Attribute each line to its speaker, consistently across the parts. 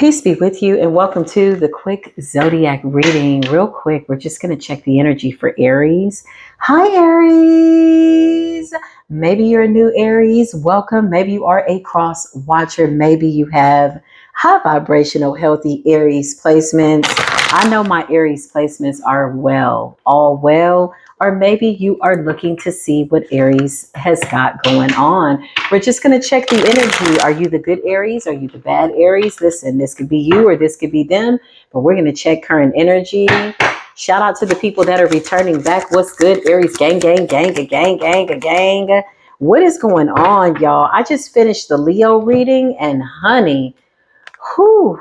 Speaker 1: Peace be with you and welcome to the quick zodiac reading. Real quick, we're just going to check the energy for Aries. Hi, Aries. Maybe you're a new Aries. Welcome. Maybe you are a cross watcher. Maybe you have high vibrational, healthy Aries placements. I know my Aries placements are all well. Or maybe you are looking to see what Aries has got going on. We're just going to check the energy. Are you the good Aries? Are you the bad Aries? Listen, this could be you or this could be them, but we're going to check current energy. Shout out to the people that are returning back. What's good, Aries? Gang, gang, gang, a gang, gang, a gang. What is going on, y'all? I just finished the Leo reading and honey, okay.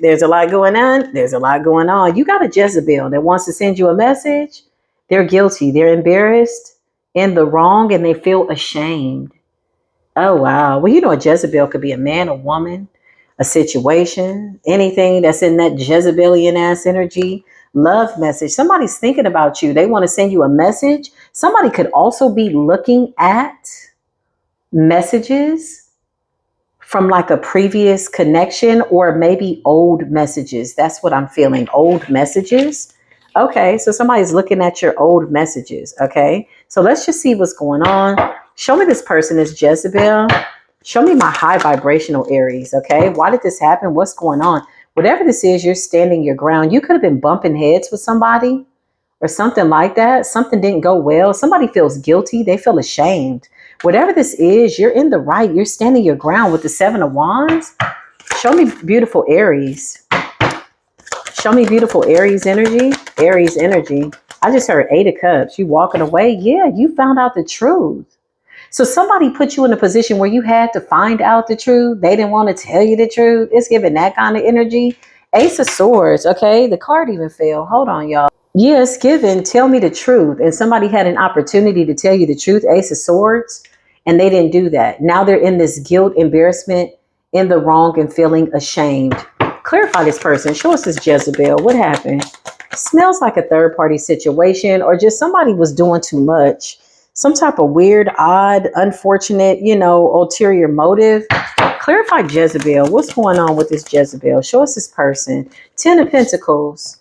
Speaker 1: There's a lot going on. You got a Jezebel that wants to send you a message. They're guilty. They're embarrassed, in the wrong, and they feel ashamed. Oh, wow. Well, a Jezebel could be a man, a woman, a situation, anything that's in that Jezebelian ass energy. Love message. Somebody's thinking about you. They want to send you a message. Somebody could also be looking at messages from like a previous connection or maybe old messages. That's what I'm feeling. Old messages. Okay, so somebody's looking at your old messages. Okay, so let's just see what's going on. Show me this person is Jezebel. Show me my high vibrational Aries. Okay, why did this happen? What's going on? Whatever this is, you're standing your ground. You could have been bumping heads with somebody or something like that. Something didn't go well. Somebody feels guilty. They feel ashamed. Whatever this is, you're in the right. You're standing your ground with the 7 of Wands. Show me beautiful Aries. Show me beautiful Aries energy. Aries energy. I just heard 8 of Cups. You walking away. Yeah, you found out the truth. So somebody put you in a position where you had to find out the truth. They didn't want to tell you the truth. It's giving that kind of energy. Ace of Swords. Okay, the card even fell. Hold on, y'all. Yeah, it's given. Tell me the truth. And somebody had an opportunity to tell you the truth. Ace of Swords. And they didn't do that. Now they're in this guilt, embarrassment, in the wrong and feeling ashamed. Clarify this person. Show us this Jezebel. What happened? Smells like a third party situation or just somebody was doing too much. Some type of weird, odd, unfortunate, ulterior motive. Clarify Jezebel. What's going on with this Jezebel? Show us this person. 10 of Pentacles.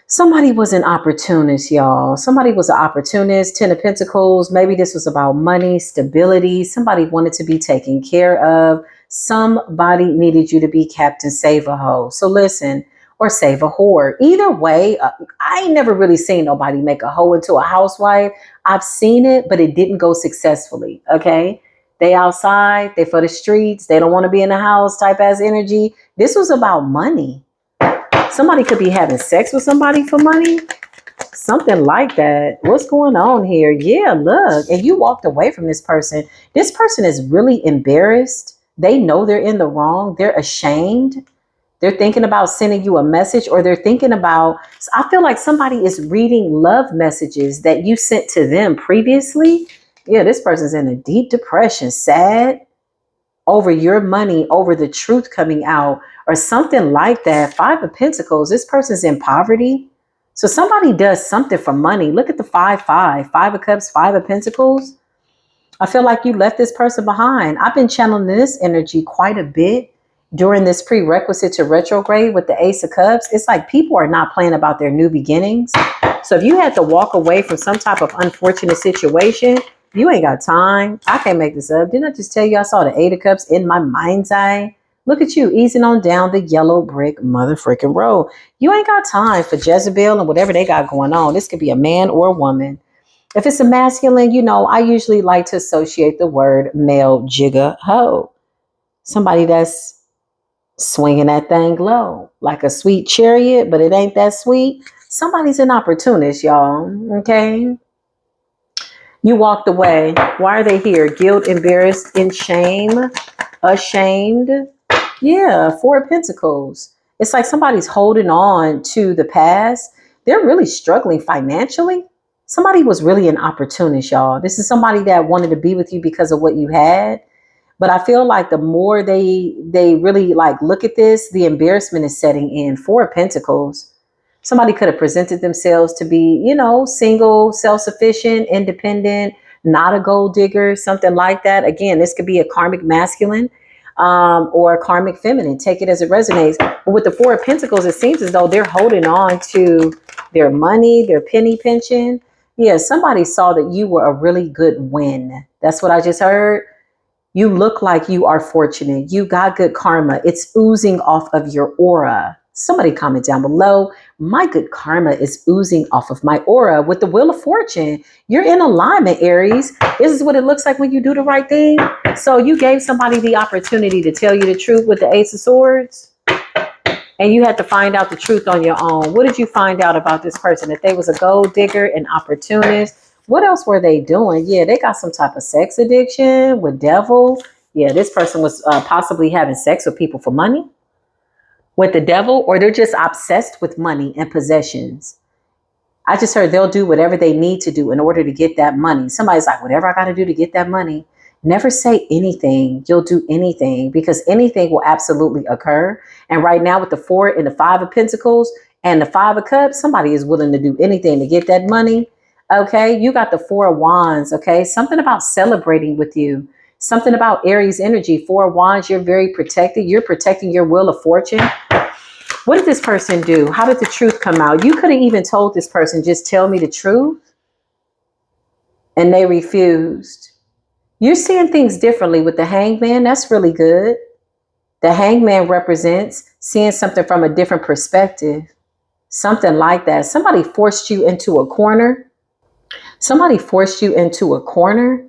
Speaker 1: Somebody was an opportunist, y'all. Somebody was an opportunist. 10 of Pentacles. Maybe this was about money, stability. Somebody wanted to be taken care of. Somebody needed you to be Captain Save a Hoe. So listen, or save a whore. Either way, I ain't never really seen nobody make a hoe into a housewife. I've seen it, but it didn't go successfully, okay? They outside, they for the streets. They don't want to be in the house type ass energy. This was about money. Somebody could be having sex with somebody for money. Something like that. What's going on here? Yeah, look. And you walked away from this person. This person is really embarrassed. They know they're in the wrong. They're ashamed. They're thinking about sending you a message or they're thinking about, I feel like somebody is reading love messages that you sent to them previously. Yeah, this person's in a deep depression, sad over your money, over the truth coming out or something like that. 5 of Pentacles, this person's in poverty. So somebody does something for money. Look at the 5-5, 5 of Cups, 5 of Pentacles. I feel like you left this person behind. I've been channeling this energy quite a bit during this prerequisite to retrograde with the Ace of Cups. It's like people are not playing about their new beginnings. So if you had to walk away from some type of unfortunate situation, you ain't got time. I can't make this up. Didn't I just tell you I saw the 8 of Cups in my mind's eye? Look at you easing on down the yellow brick motherfucking road. You ain't got time for Jezebel and whatever they got going on. This could be a man or a woman. If it's a masculine, I usually like to associate the word male jigger hoe. Somebody that's swinging that thing low, like a sweet chariot, but it ain't that sweet. Somebody's an opportunist, y'all. Okay. You walked away. Why are they here? Guilt, embarrassed, in shame, ashamed. Yeah, 4 of Pentacles. It's like somebody's holding on to the past. They're really struggling financially. Somebody was really an opportunist, y'all. This is somebody that wanted to be with you because of what you had. But I feel like the more they really look at this, the embarrassment is setting in. 4 of Pentacles. Somebody could have presented themselves to be, single, self-sufficient, independent, not a gold digger, something like that. Again, this could be a karmic masculine. or karmic feminine. Take it as it resonates. But with the Four of Pentacles, it seems as though they're holding on to their money, their penny pension. Yeah, somebody saw that you were a really good win. That's what I just heard. You look like you are fortunate. You got good karma. It's oozing off of your aura. Somebody comment down below. My good karma is oozing off of my aura with the Wheel of Fortune. You're in alignment, Aries. This is what it looks like when you do the right thing. So you gave somebody the opportunity to tell you the truth with the Ace of Swords. And you had to find out the truth on your own. What did you find out about this person? That they was a gold digger, an opportunist. What else were they doing? Yeah, they got some type of sex addiction with devil. Yeah, this person was possibly having sex with people for money with the devil, or they're just obsessed with money and possessions. I just heard they'll do whatever they need to do in order to get that money. Somebody's like, whatever I got to do to get that money. Never say anything. You'll do anything, because anything will absolutely occur. And right now with the Four and the Five of Pentacles and the Five of Cups, somebody is willing to do anything to get that money. Okay, you got the Four of Wands. Okay, something about celebrating with you. Something about Aries energy. Four of Wands, you're very protected. You're protecting your Wheel of Fortune. What did this person do? How did the truth come out? You could have even told this person, just tell me the truth. And they refused. You're seeing things differently with the Hangman. That's really good. The Hangman represents seeing something from a different perspective. Something like that. Somebody forced you into a corner. Somebody forced you into a corner.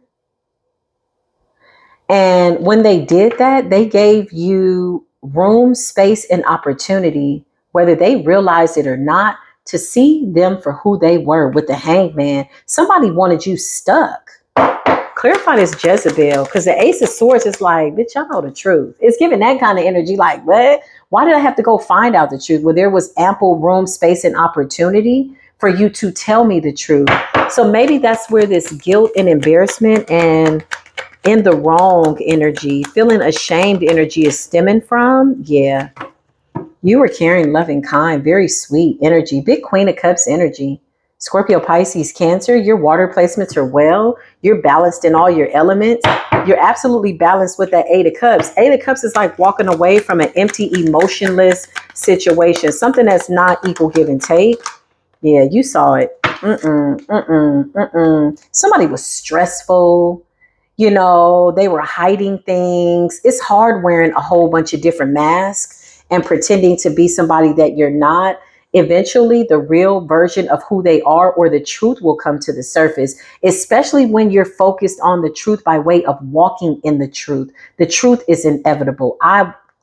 Speaker 1: And when they did that, they gave you room, space, and opportunity, whether they realized it or not, to see them for who they were with the Hangman. Somebody wanted you stuck. Clarify this Jezebel, because the Ace of Swords is like, bitch, y'all know the truth. It's giving that kind of energy like, what? Why did I have to go find out the truth? Well, there was ample room, space, and opportunity for you to tell me the truth. So maybe that's where this guilt and embarrassment and in the wrong energy, feeling ashamed energy is stemming from. Yeah. You were caring, loving, kind, very sweet energy. Big Queen of Cups energy. Scorpio, Pisces, Cancer, your water placements are well. You're balanced in all your elements. You're absolutely balanced with that Eight of Cups. Eight of Cups is like walking away from an empty, emotionless situation. Something that's not equal give and take. Yeah, you saw it. Somebody was stressful. You know, they were hiding things. It's hard wearing a whole bunch of different masks and pretending to be somebody that you're not. Eventually, the real version of who they are or the truth will come to the surface, especially when you're focused on the truth by way of walking in the truth. The truth is inevitable.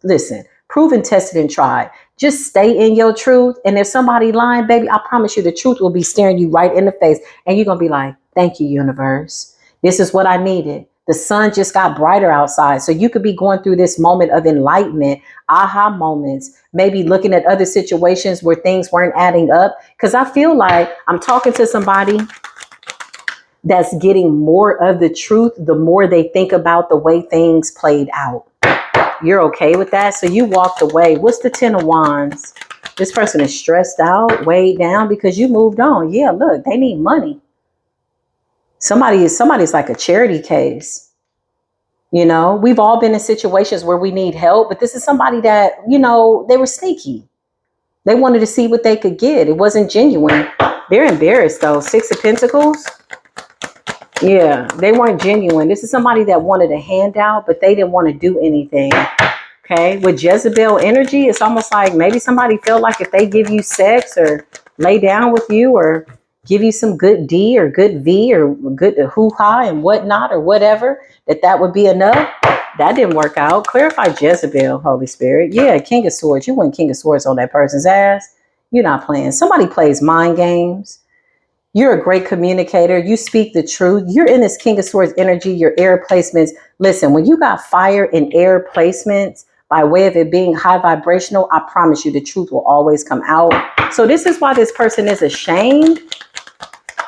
Speaker 1: Listen, proven, tested, and tried. Just stay in your truth. And if somebody lying, baby, I promise you the truth will be staring you right in the face. And you're going to be like, thank you, universe. This is what I needed. The sun just got brighter outside. So you could be going through this moment of enlightenment, aha moments, maybe looking at other situations where things weren't adding up. Because I feel like I'm talking to somebody that's getting more of the truth the more they think about the way things played out. You're okay with that? So you walked away. What's the Ten of Wands? This person is stressed out, weighed down because you moved on. Yeah, look, they need money. Somebody's like a charity case. You know, we've all been in situations where we need help, but this is somebody that, you know, they were sneaky. They wanted to see what they could get. It wasn't genuine. They're embarrassed though. Six of Pentacles. Yeah, they weren't genuine. This is somebody that wanted a handout, but they didn't want to do anything. Okay. With Jezebel energy, it's almost like maybe somebody felt like if they give you sex or lay down with you or give you some good D or good V or good hoo-ha and whatnot or whatever, that would be enough. That didn't work out. Clarify Jezebel, Holy Spirit. Yeah, King of Swords. You went King of Swords on that person's ass. You're not playing. Somebody plays mind games. You're a great communicator. You speak the truth. You're in this King of Swords energy, your air placements. Listen, when you got fire and air placements, by way of it being high vibrational, I promise you the truth will always come out. So this is why this person is ashamed.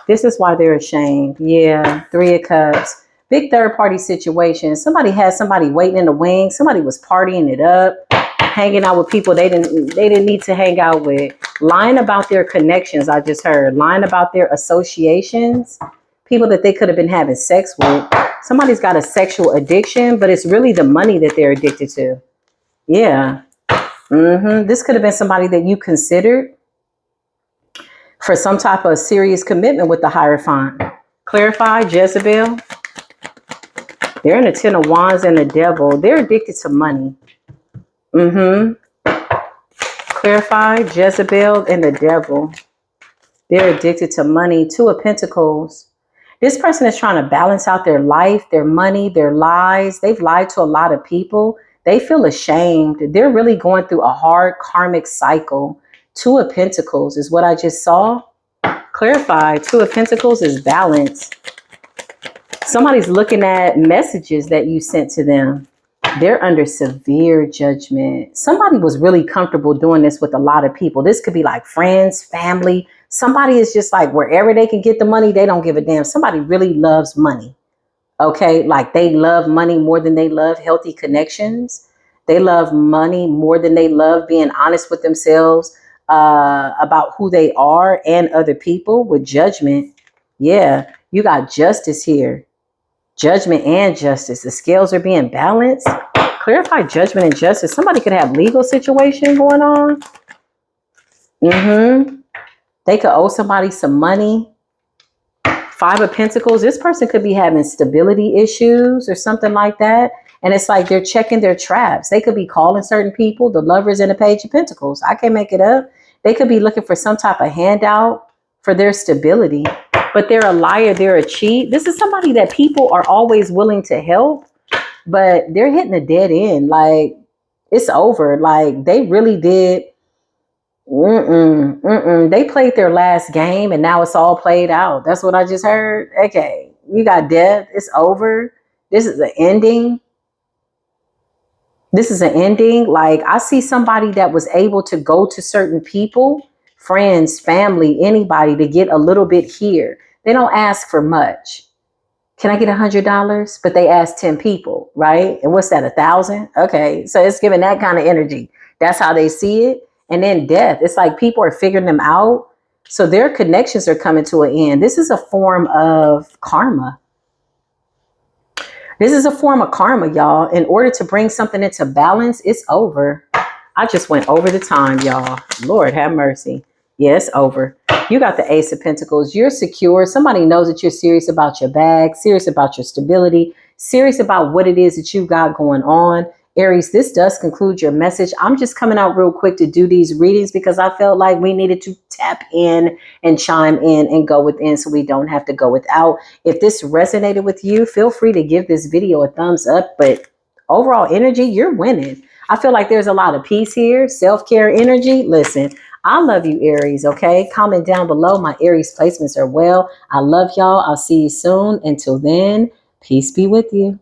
Speaker 1: This is why they're ashamed. Yeah, Three of Cups. Big third party situation. Somebody had somebody waiting in the wings. Somebody was partying it up, hanging out with people they didn't need to hang out with. Lying about their connections, I just heard. Lying about their associations. People that they could have been having sex with. Somebody's got a sexual addiction, but it's really the money that they're addicted to. Yeah. This could have been somebody that you considered for some type of serious commitment with the Hierophant. Clarify, Jezebel. They're in the Ten of Wands and the Devil. They're addicted to money. Clarify, Jezebel and the Devil. They're addicted to money. Two of Pentacles. This person is trying to balance out their life, their money, their lies. They've lied to a lot of people. They feel ashamed. They're really going through a hard karmic cycle. Two of Pentacles is what I just saw. Clarify, Two of Pentacles is balance. Somebody's looking at messages that you sent to them. They're under severe judgment. Somebody was really comfortable doing this with a lot of people. This could be like friends, family. Somebody is just like wherever they can get the money, they don't give a damn. Somebody really loves money. Okay, like they love money more than they love healthy connections. They love money more than they love being honest with themselves about who they are and other people with judgment. Yeah, you got justice here. Judgment and justice. The scales are being balanced. Clarify judgment and justice. Somebody could have legal situation going on. They could owe somebody some money. Five of Pentacles. This person could be having stability issues or something like that. And it's like they're checking their traps. They could be calling certain people, the Lovers and the Page of Pentacles. I can't make it up. They could be looking for some type of handout for their stability. But they're a liar. They're a cheat. This is somebody that people are always willing to help. But they're hitting a dead end. Like, it's over. Like, they really did. They played their last game and now it's all played out. That's what I just heard. Okay, you got death. It's over. This is an ending. This is an ending. Like, I see somebody that was able to go to certain people, friends, family, anybody to get a little bit here. They don't ask for much. Can I get $100? But they ask 10 people, right? And what's that, 1,000? Okay, so it's giving that kind of energy. That's how they see it. And then death. It's like people are figuring them out. So their connections are coming to an end. This is a form of karma. This is a form of karma, y'all. In order to bring something into balance, it's over. I just went over the time, y'all. Lord have mercy. Yeah, it's over. You got the Ace of Pentacles. You're secure. Somebody knows that you're serious about your bag, serious about your stability, serious about what it is that you got going on. Aries, this does conclude your message. I'm just coming out real quick to do these readings because I felt like we needed to tap in and chime in and go within so we don't have to go without. If this resonated with you, feel free to give this video a thumbs up. But overall energy, you're winning. I feel like there's a lot of peace here, self-care energy. Listen, I love you, Aries, okay? Comment down below. My Aries placements are well. I love y'all. I'll see you soon. Until then, peace be with you.